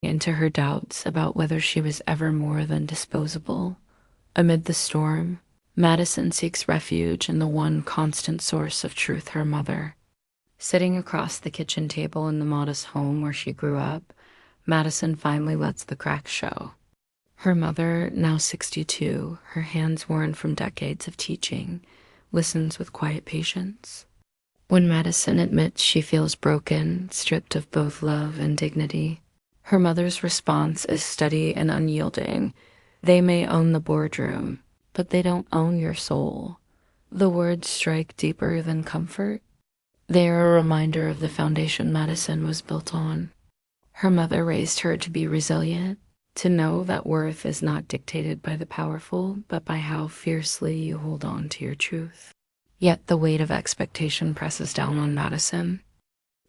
into her doubts about whether she was ever more than disposable. Amid the storm, Madison seeks refuge in the one constant source of truth, her mother. Sitting across the kitchen table in the modest home where she grew up, Madison finally lets the cracks show. Her mother, now 62, her hands worn from decades of teaching, listens with quiet patience. When Madison admits she feels broken, stripped of both love and dignity, her mother's response is steady and unyielding. They may own the boardroom, but they don't own your soul. The words strike deeper than comfort. They are a reminder of the foundation Madison was built on. Her mother raised her to be resilient, to know that worth is not dictated by the powerful, but by how fiercely you hold on to your truth. Yet the weight of expectation presses down on Madison.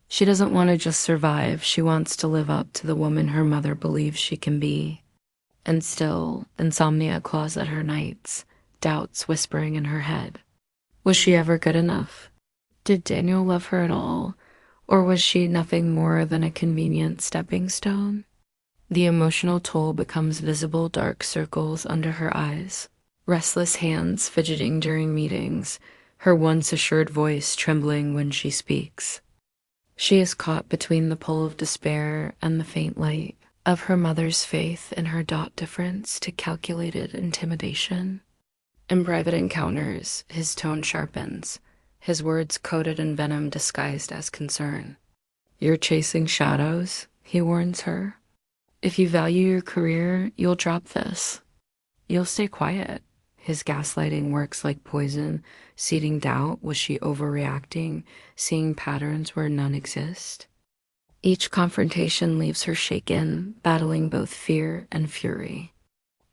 She doesn't want to just survive, she wants to live up to the woman her mother believes she can be. And still, insomnia claws at her nights, doubts whispering in her head. Was she ever good enough? Did Daniel love her at all? Or was she nothing more than a convenient stepping stone? The emotional toll becomes visible dark circles under her eyes, restless hands fidgeting during meetings, her once assured voice trembling when she speaks. She is caught between the pull of despair and the faint light of her mother's faith in her dot difference to calculated intimidation. In private encounters, his tone sharpens, his words coated in venom disguised as concern. "You're chasing shadows," he warns her. "If you value your career, you'll drop this. You'll stay quiet." His gaslighting works like poison, seeding doubt. Was she overreacting, seeing patterns where none exist? Each confrontation leaves her shaken, battling both fear and fury.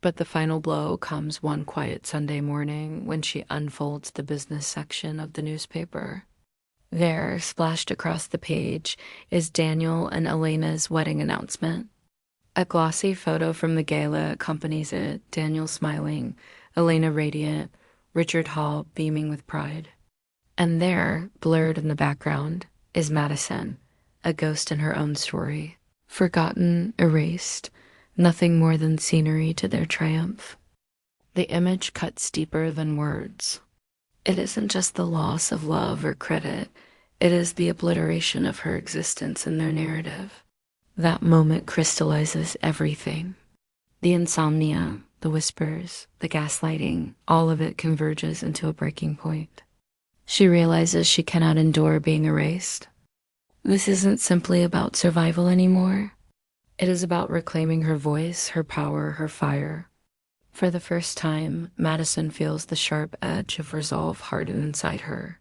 But the final blow comes one quiet Sunday morning when she unfolds the business section of the newspaper. There, splashed across the page, is Daniel and Elena's wedding announcement. A glossy photo from the gala accompanies it, Daniel smiling, Elena radiant, Richard Hall beaming with pride. And there, blurred in the background, is Madison, a ghost in her own story, forgotten, erased, nothing more than scenery to their triumph. The image cuts deeper than words. It isn't just the loss of love or credit, it is the obliteration of her existence in their narrative. That moment crystallizes everything. The insomnia, the whispers, the gaslighting, all of it converges into a breaking point. She realizes she cannot endure being erased. This isn't simply about survival anymore. It is about reclaiming her voice, her power, her fire. For the first time, Madison feels the sharp edge of resolve harden inside her.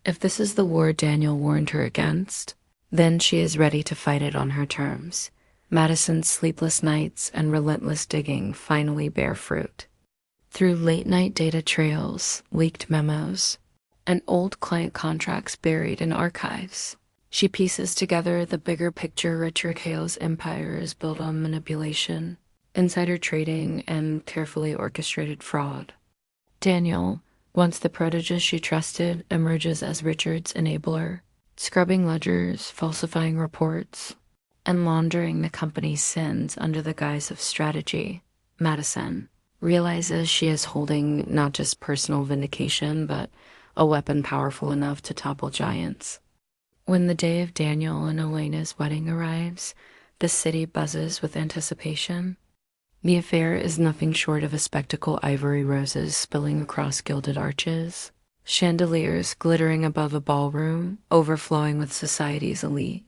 If this is the war Daniel warned her against, then she is ready to fight it on her terms. Madison's sleepless nights and relentless digging finally bear fruit. Through late-night data trails, leaked memos, and old client contracts buried in archives, she pieces together the bigger picture Richard Hale's empire is built on manipulation, insider trading, and carefully orchestrated fraud. Daniel, once the protege she trusted, emerges as Richard's enabler, scrubbing ledgers, falsifying reports, and laundering the company's sins under the guise of strategy. Madison realizes she is holding not just personal vindication, but a weapon powerful enough to topple giants. When the day of Daniel and Elena's wedding arrives, the city buzzes with anticipation. The affair is nothing short of a spectacle: ivory roses spilling across gilded arches, chandeliers glittering above a ballroom, overflowing with society's elite.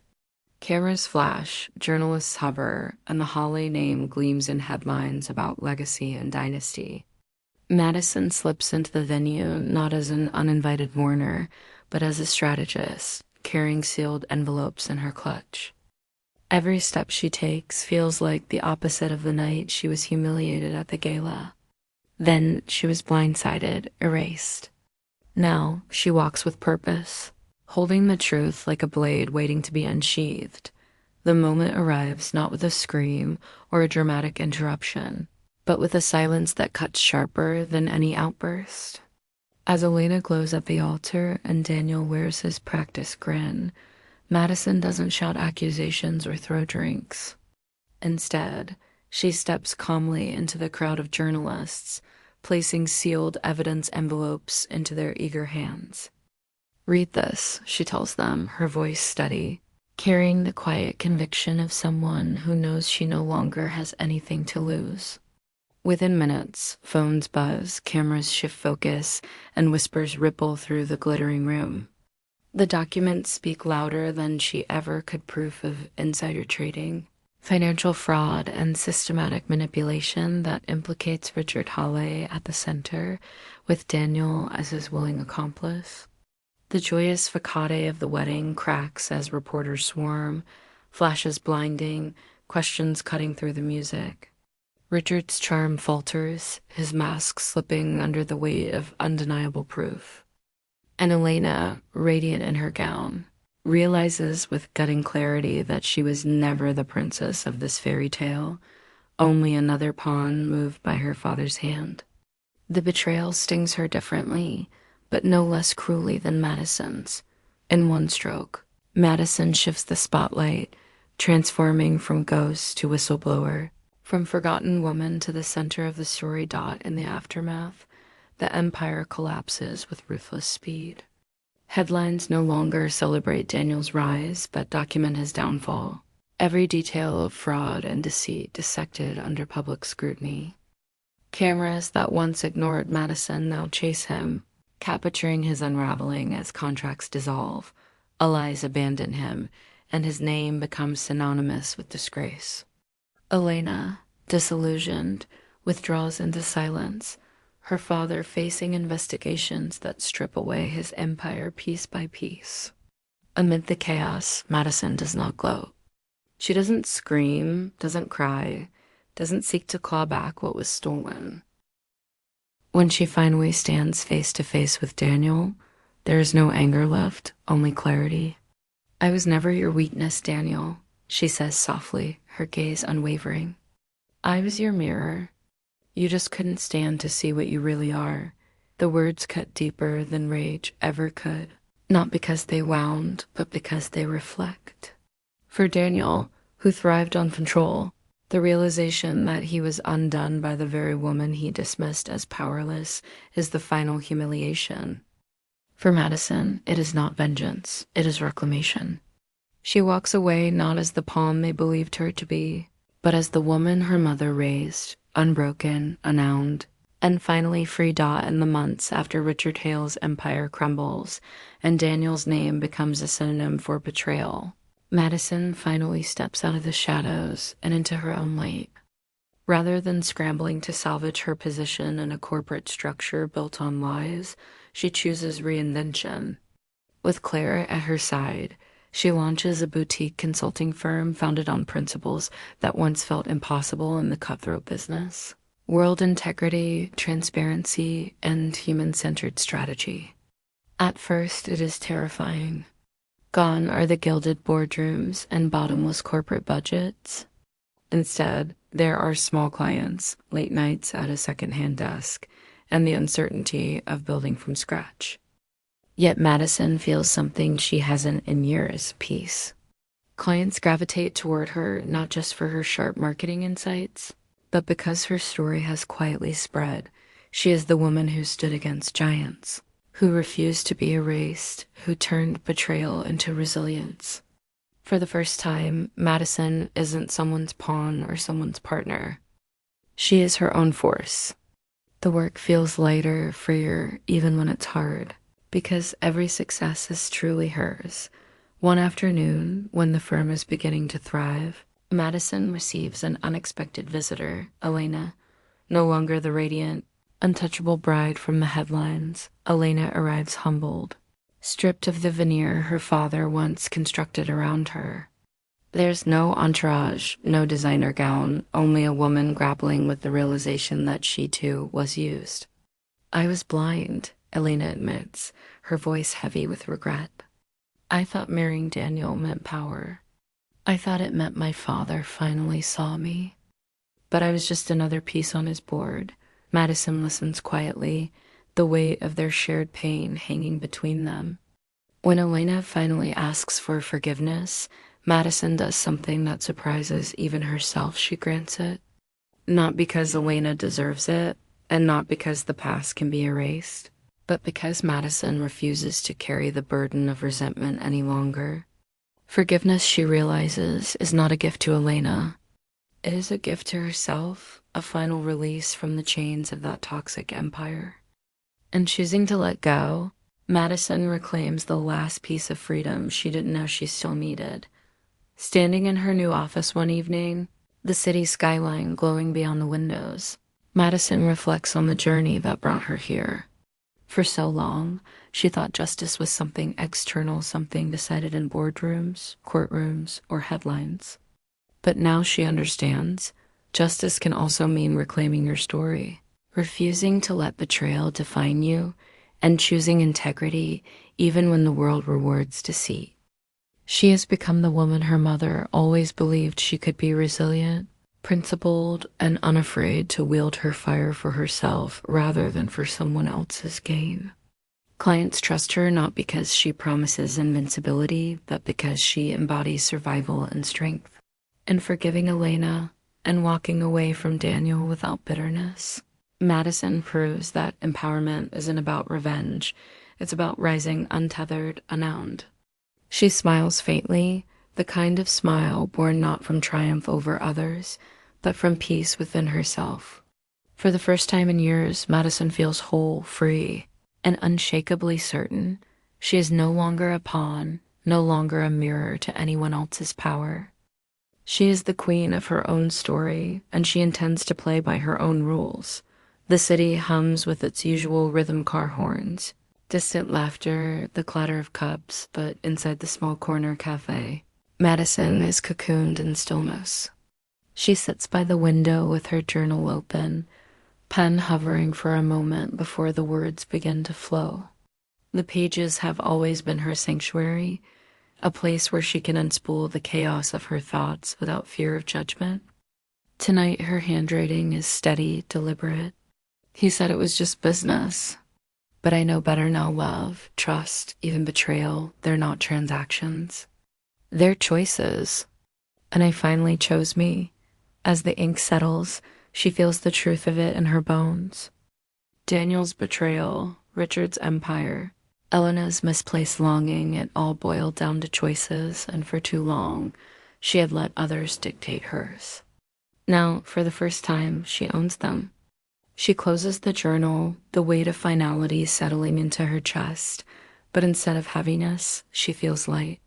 Cameras flash, journalists hover, and the Holly name gleams in headlines about legacy and dynasty. Madison slips into the venue not as an uninvited mourner, but as a strategist, carrying sealed envelopes in her clutch. Every step she takes feels like the opposite of the night she was humiliated at the gala. Then she was blindsided, erased. Now she walks with purpose, holding the truth like a blade waiting to be unsheathed. The moment arrives not with a scream or a dramatic interruption, but with a silence that cuts sharper than any outburst. As Elena glows at the altar and Daniel wears his practiced grin, Madison doesn't shout accusations or throw drinks. Instead, she steps calmly into the crowd of journalists, placing sealed evidence envelopes into their eager hands. "Read this," she tells them, her voice steady, carrying the quiet conviction of someone who knows she no longer has anything to lose. Within minutes, phones buzz, cameras shift focus, and whispers ripple through the glittering room. The documents speak louder than she ever could proof of insider trading, financial fraud, and systematic manipulation that implicates Richard Hawley at the center, with Daniel as his willing accomplice. The joyous facade of the wedding cracks as reporters swarm, flashes blinding, questions cutting through the music. Richard's charm falters, his mask slipping under the weight of undeniable proof. And Elena, radiant in her gown, realizes with gutting clarity that she was never the princess of this fairy tale, only another pawn moved by her father's hand. The betrayal stings her differently, but no less cruelly than Madison's. In one stroke, Madison shifts the spotlight, transforming from ghost to whistleblower, from forgotten woman to the center of the story. In the aftermath, the empire collapses with ruthless speed. Headlines no longer celebrate Daniel's rise, but document his downfall. Every detail of fraud and deceit dissected under public scrutiny. Cameras that once ignored Madison now chase him, capturing his unraveling as contracts dissolve, allies abandon him, and his name becomes synonymous with disgrace. Elena, disillusioned, withdraws into silence, her father facing investigations that strip away his empire piece by piece. Amid the chaos, Madison does not gloat. She doesn't scream, doesn't cry, doesn't seek to claw back what was stolen. When she finally stands face to face with Daniel, there is no anger left, only clarity. "I was never your weakness, Daniel," she says softly, her gaze unwavering. "I was your mirror. You just couldn't stand to see what you really are." The words cut deeper than rage ever could, not because they wound, but because they reflect. For Daniel, who thrived on control, the realization that he was undone by the very woman he dismissed as powerless is the final humiliation. For Madison, it is not vengeance, it is reclamation. She walks away not as the pawn they believed her to be, but as the woman her mother raised, unbroken, unowned, and finally free in the months after Richard Hale's empire crumbles and Daniel's name becomes a synonym for betrayal. Madison finally steps out of the shadows and into her own light. Rather than scrambling to salvage her position in a corporate structure built on lies, she chooses reinvention. With Claire at her side, she launches a boutique consulting firm founded on principles that once felt impossible in the cutthroat business: world integrity, transparency, and human-centered strategy. At first, it is terrifying. Gone are the gilded boardrooms and bottomless corporate budgets. Instead, there are small clients, late nights at a second-hand desk, and the uncertainty of building from scratch. Yet Madison feels something she hasn't in years: peace. Clients gravitate toward her not just for her sharp marketing insights, but because her story has quietly spread. She is the woman who stood against giants, who refused to be erased, who turned betrayal into resilience. For the first time, Madison isn't someone's pawn or someone's partner. She is her own force. The work feels lighter, freer, even when it's hard, because every success is truly hers. One afternoon, when the firm is beginning to thrive, Madison receives an unexpected visitor, Elena. No longer the radiant, untouchable bride from the headlines, Elena arrives humbled, stripped of the veneer her father once constructed around her. There's no entourage, no designer gown, only a woman grappling with the realization that she too was used. "I was blind," Elena admits, her voice heavy with regret. "I thought marrying Daniel meant power. I thought it meant my father finally saw me. But I was just another piece on his board." Madison listens quietly, the weight of their shared pain hanging between them. When Elena finally asks for forgiveness, Madison does something that surprises even herself. She grants it. Not because Elena deserves it, and not because the past can be erased, but because Madison refuses to carry the burden of resentment any longer. Forgiveness, she realizes, is not a gift to Elena. It is a gift to herself, a final release from the chains of that toxic empire. In choosing to let go, Madison reclaims the last piece of freedom she didn't know she still needed. Standing in her new office one evening, the city skyline glowing beyond the windows, Madison reflects on the journey that brought her here. For so long, she thought justice was something external, something decided in boardrooms, courtrooms, or headlines. But now she understands, justice can also mean reclaiming your story, refusing to let betrayal define you, and choosing integrity even when the world rewards deceit. She has become the woman her mother always believed she could be: resilient, principled, and unafraid to wield her fire for herself rather than for someone else's gain. Clients trust her not because she promises invincibility, but because she embodies survival and strength. In forgiving Elena and walking away from Daniel without bitterness, Madison proves that empowerment isn't about revenge. It's about rising untethered, unbound. She smiles faintly, the kind of smile born not from triumph over others, but from peace within herself. For the first time in years, Madison feels whole, free, and unshakably certain she is no longer a pawn, no longer a mirror to anyone else's power. She is the queen of her own story, and she intends to play by her own rules. The city hums with its usual rhythm car horns, distant laughter, the clatter of cups, but inside the small corner cafe, Madison is cocooned in stillness. She sits by the window with her journal open, pen hovering for a moment before the words begin to flow. The pages have always been her sanctuary, a place where she can unspool the chaos of her thoughts without fear of judgment. Tonight, her handwriting is steady, deliberate. He said it was just business. But I know better now. Love, trust, even betrayal, they're not transactions. They're choices. And I finally chose me. As the ink settles, she feels the truth of it in her bones. Daniel's betrayal, Richard's empire, Elena's misplaced longing, it all boiled down to choices, and for too long, she had let others dictate hers. Now, for the first time, she owns them. She closes the journal, the weight of finality settling into her chest, but instead of heaviness, she feels light.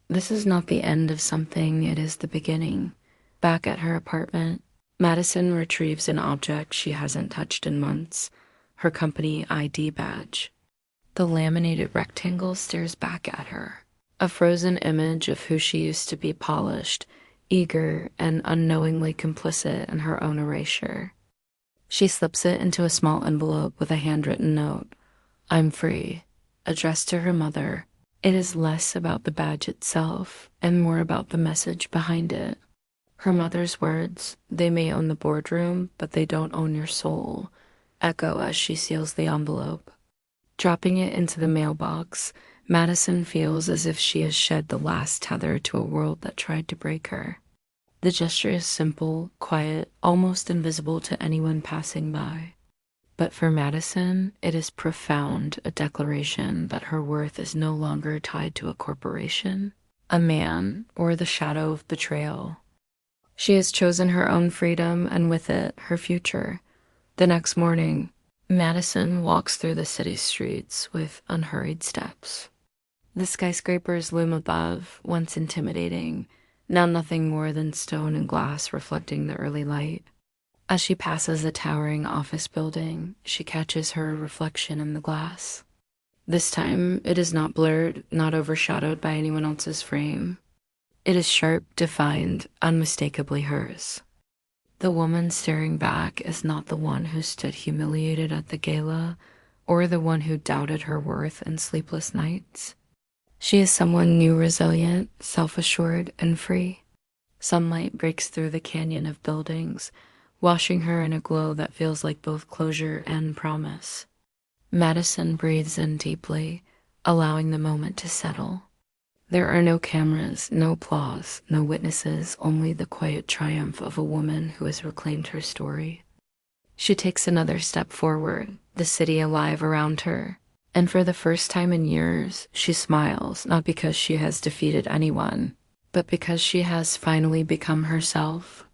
This is not the end of something, it is the beginning. Back at her apartment, Madison retrieves an object she hasn't touched in months, her company ID badge. The laminated rectangle stares back at her, a frozen image of who she used to be: polished, eager, and unknowingly complicit in her own erasure. She slips it into a small envelope with a handwritten note. I'm free, addressed to her mother. It is less about the badge itself and more about the message behind it. Her mother's words, they may own the boardroom, but they don't own your soul, echo as she seals the envelope. Dropping it into the mailbox, Madison feels as if she has shed the last tether to a world that tried to break her. The gesture is simple, quiet, almost invisible to anyone passing by. But for Madison, it is profound, a declaration that her worth is no longer tied to a corporation, a man, or the shadow of betrayal. She has chosen her own freedom, and with it, her future. The next morning, Madison walks through the city streets with unhurried steps. The skyscrapers loom above, once intimidating, now nothing more than stone and glass reflecting the early light. As she passes a towering office building, she catches her reflection in the glass. This time, it is not blurred, not overshadowed by anyone else's frame. It is sharp, defined, unmistakably hers. The woman staring back is not the one who stood humiliated at the gala, or the one who doubted her worth in sleepless nights. She is someone new, resilient, self-assured, and free. Sunlight breaks through the canyon of buildings, washing her in a glow that feels like both closure and promise. Madison breathes in deeply, allowing the moment to settle. There are no cameras, no applause, no witnesses, only the quiet triumph of a woman who has reclaimed her story. She takes another step forward, the city alive around her, and for the first time in years, she smiles, not because she has defeated anyone, but because she has finally become herself.